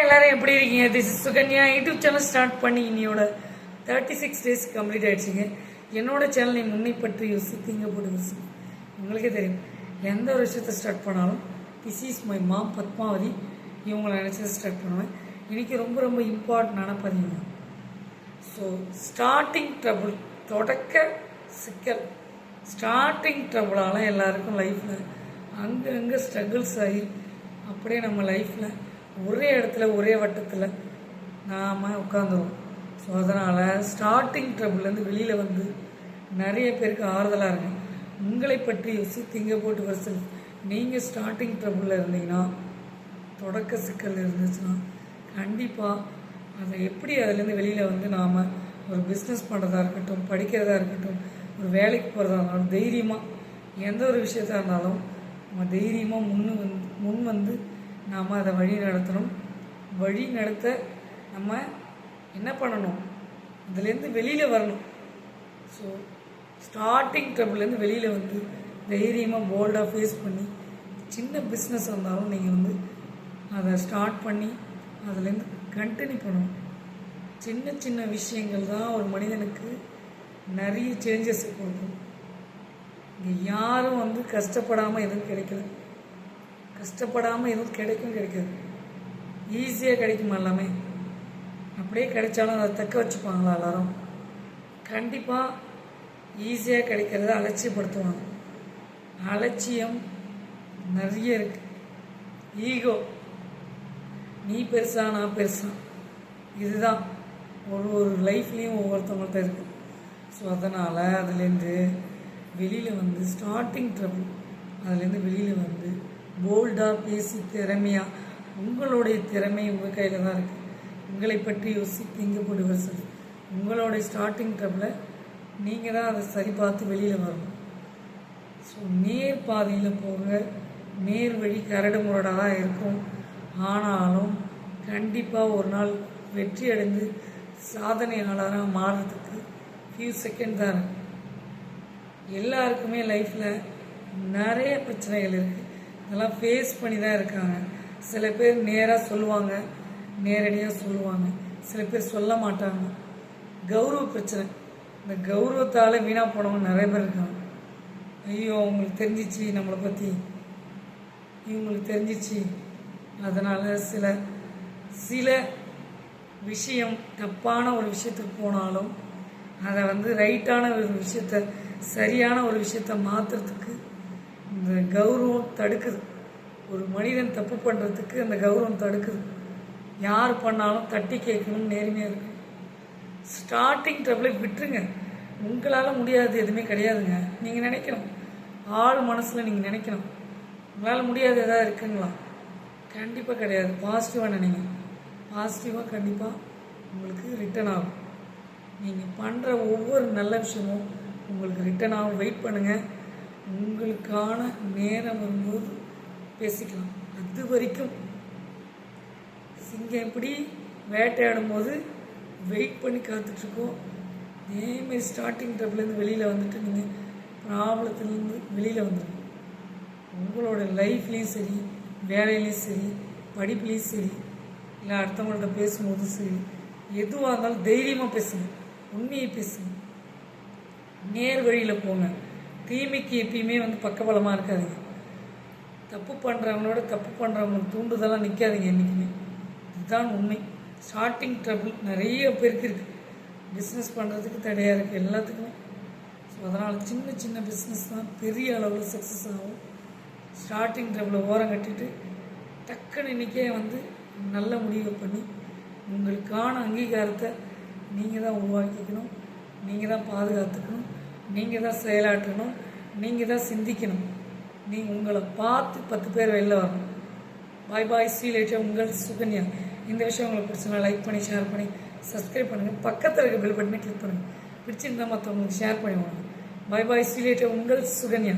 எல்லாரும் எப்படி இருக்கீங்க? This is Sukanya. YouTube channel start பண்ணி இன்னையோட 36 டேஸ் கம்ப்ளீட் ஆயிடுச்சுங்க. என்னோட சேனல் நீ முன்னை பற்றி யோசித்தீங்க போட்டு யோசி. உங்களுக்கே தெரியும், எந்த ஒரு விஷயத்தை ஸ்டார்ட் பண்ணாலும் this is my mom Padmavathi இவங்களை நினச்சதை ஸ்டார்ட் பண்ணுவேன். இன்றைக்கி ரொம்ப ரொம்ப இம்பார்ட்டண்டான பதிவு. ஸோ ஸ்டார்டிங் ட்ரபுள், தொடக்க சிக்கல். ஸ்டார்டிங் ட்ரபுளால் எல்லாருக்கும் லைஃப்பில் அங்கங்கே ஸ்ட்ரகிள்ஸ் ஆகி அப்படியே நம்ம லைஃப்பில் ஒரே இடத்துல ஒரே வட்டத்தில் நாம் உட்காந்துருவோம். ஸோ அதனால் ஸ்டார்டிங் ட்ரபுள்லேருந்து வெளியில் வந்து நிறைய பேருக்கு ஆறுதலாக இருக்கும். உங்களை பற்றி யோசி திங்க போட்டு வரிசல். நீங்கள் ஸ்டார்டிங் ட்ரபுளில் இருந்தீங்கன்னா, தொடக்க சிக்கல் இருந்துச்சுன்னா, கண்டிப்பாக அதை எப்படி அதுலேருந்து வெளியில் வந்து நாம் ஒரு பிஸ்னஸ் பண்ணுறதா இருக்கட்டும், படிக்கிறதா இருக்கட்டும், ஒரு வேலைக்கு போகிறதா இருந்தாலும், தைரியமாக எந்த ஒரு விஷயத்தாக இருந்தாலும் நம்ம தைரியமாக முன் வந்து நாம் அதை வழி நடத்தணும். வழி நடத்த நம்ம என்ன பண்ணணும்? அதுலேருந்து வெளியில் வரணும். ஸோ ஸ்டார்டிங் ட்ரபுள்லேருந்து வெளியில் வந்து தைரியமாக போல்டாக ஃபேஸ் பண்ணி, சின்ன பிஸ்னஸ் இருந்தாலும் நீங்கள் வந்து அதை ஸ்டார்ட் பண்ணி அதுலேருந்து கண்டினியூ பண்ணணும். சின்ன சின்ன விஷயங்கள் தான் ஒரு மனிதனுக்கு நிறைய சேஞ்சஸ் கொடுக்கும். இங்கே யாரும் வந்து கஷ்டப்படாமல் எதுவும் கிடைக்கல. கஷ்டப்படாமல் எதுவும் கிடைக்காது. ஈஸியாக கிடைக்குமா எல்லாமே? அப்படியே கிடைச்சாலும் அதை தக்க வச்சுப்பாங்களா எல்லாரும்? கண்டிப்பாக ஈஸியாக கிடைக்கிறத அலட்சியப்படுத்துவாங்க. அலட்சியம் நிறைய இருக்கு. ஈகோ, நீ பெருசா நான் பெருசா, இதுதான் ஒரு லைஃப்லேயும் ஒவ்வொருத்தவங்கள்ட்ட இருக்குது. ஸோ அதனால் அதுலேருந்து வெளியில் வந்து ஸ்டார்டிங் ட்ரபிள், அதுலேருந்து வெளியில் வந்து போல்டாக பேசி திறமையாக, உங்களுடைய திறமை உங்கள் கையில் தான் இருக்குது. உங்களை பற்றி யோசி திங்க போட்டு வருஷம். உங்களுடைய ஸ்டார்டிங் ட்ரபிளை நீங்கள் தான் அதை சரி பார்த்து வெளியில் வரணும். ஸோ நேர் பாதையில் போக, நேர் வழி கரடு முரடாக தான் இருக்கும். ஆனாலும் கண்டிப்பாக ஒரு நாள் வெற்றி அடைந்து சாதனையாளராக மாறுறதுக்கு ஃபியூ செகண்ட் தான் இருக்கு. எல்லாருக்குமே லைஃப்பில் நிறைய பிரச்சனைகள் இருக்குது. இதெல்லாம் ஃபேஸ் பண்ணி தான் இருக்காங்க. சில பேர் நேராக சொல்லுவாங்க, நேரடியாக சொல்லுவாங்க. சில பேர் சொல்ல மாட்டாங்க. கௌரவ பிரச்சனை, இந்த கௌரவத்தால் வீணாக போனவங்க நிறைய பேர் இருக்காங்க. ஐயோ அவங்களுக்கு தெரிஞ்சிச்சு நம்மளை பற்றி, இவங்களுக்கு தெரிஞ்சிச்சு, அதனால் சில விஷயம் தப்பான ஒரு விஷயத்துக்கு போனாலும் அதை வந்து ரைட்டான ஒரு விஷயத்த, சரியான ஒரு விஷயத்த மாற்றுறதுக்கு இந்த கௌரவம் தடுக்குது. ஒரு மனிதன் தப்பு பண்ணுறதுக்கு அந்த கௌரவம் தடுக்குது. யார் பண்ணாலும் தட்டி கேட்கணும், நேர்மையாக இருக்கணும். ஸ்டார்டிங் ட்ரபிளை விட்டுருங்க. உங்களால் முடியாது எதுவுமே கிடையாதுங்க. நீங்கள் நினைக்கணும், ஆள் மனசில் நீங்கள் நினைக்கணும், உங்களால் முடியாது எதாவது இருக்குங்களா? கண்டிப்பாக கிடையாது. பாசிட்டிவாக நினைங்க. பாசிட்டிவாக கண்டிப்பாக உங்களுக்கு ரிட்டர்ன் ஆகும். நீங்கள் பண்ணுற ஒவ்வொரு நல்ல விஷயமும் உங்களுக்கு ரிட்டர்ன் ஆகும். வெயிட் பண்ணுங்கள். உங்களுக்கான நேரம் வரும்போது பேசிக்கலாம். அது வரைக்கும் சிங்கம் எப்படி வேட்டையாடும் போது வெயிட் பண்ணி காத்துட்ருக்கோம், அதேமாரி ஸ்டார்டிங் ட்ரபிள்லேருந்து வெளியில் வந்துட்டு நீங்கள் ப்ராப்ளத்துலேருந்து வெளியில் வந்துடும். உங்களோட லைஃப்லேயும் சரி, வேலையிலையும் சரி, படிப்புலேயும் சரி, இல்லை அடுத்தவங்கள்ட்ட பேசும்போதும் சரி, எதுவாக இருந்தாலும் தைரியமாக பேசுங்க, உண்மையை பேசுங்க, நேர் வழியில் போங்க. தீமைக்கு எப்பயுமே வந்து பக்கபலமாக இருக்காதுங்க. தப்பு பண்ணுறவங்களோட தப்பு பண்ணுறவங்க தூண்டுதெல்லாம் நிற்காதீங்க என்றைக்குமே. இதுதான் உண்மை. ஸ்டார்டிங் ட்ரபிள் நிறைய பேருக்கு இருக்குது. பிஸ்னஸ் பண்ணுறதுக்கு தடையாக இருக்குது எல்லாத்துக்குமே. ஸோ அதனால் சின்ன சின்ன பிஸ்னஸ் தான் பெரிய அளவில் சக்ஸஸ் ஆகும். ஸ்டார்டிங் ட்ரபிளை ஓரம் கட்டிட்டு டக்குன்னு இன்றைக்கே வந்து நல்ல முடிவை பண்ணி உங்களுக்கான அங்கீகாரத்தை நீங்கள் தான் உருவாக்கிக்கணும், நீங்கள் தான் பாதுகாத்துக்கணும், நீங்கள் தான் செயலாற்றணும், நீங்கள் தான் சிந்திக்கணும். நீங்கள் உங்களை பார்த்து 10 பேர் வெளில வரணும். பாய் பாய். சீ லேட்டர். உங்கள் சுகன்யா. இந்த விஷயம் உங்களுக்கு பிடிச்சனா லைக் பண்ணி, ஷேர் பண்ணி, சப்ஸ்கிரைப் பண்ணுங்கள். பக்கத்தில் இருக்க பெல் பட்டனை கிளிக் பண்ணுங்கள். பிடிச்சிருந்தால் மற்றவங்களுக்கு ஷேர் பண்ணி வாங்க. பாய் பாய். சீ லேட்டர். உங்கள் சுகன்யா.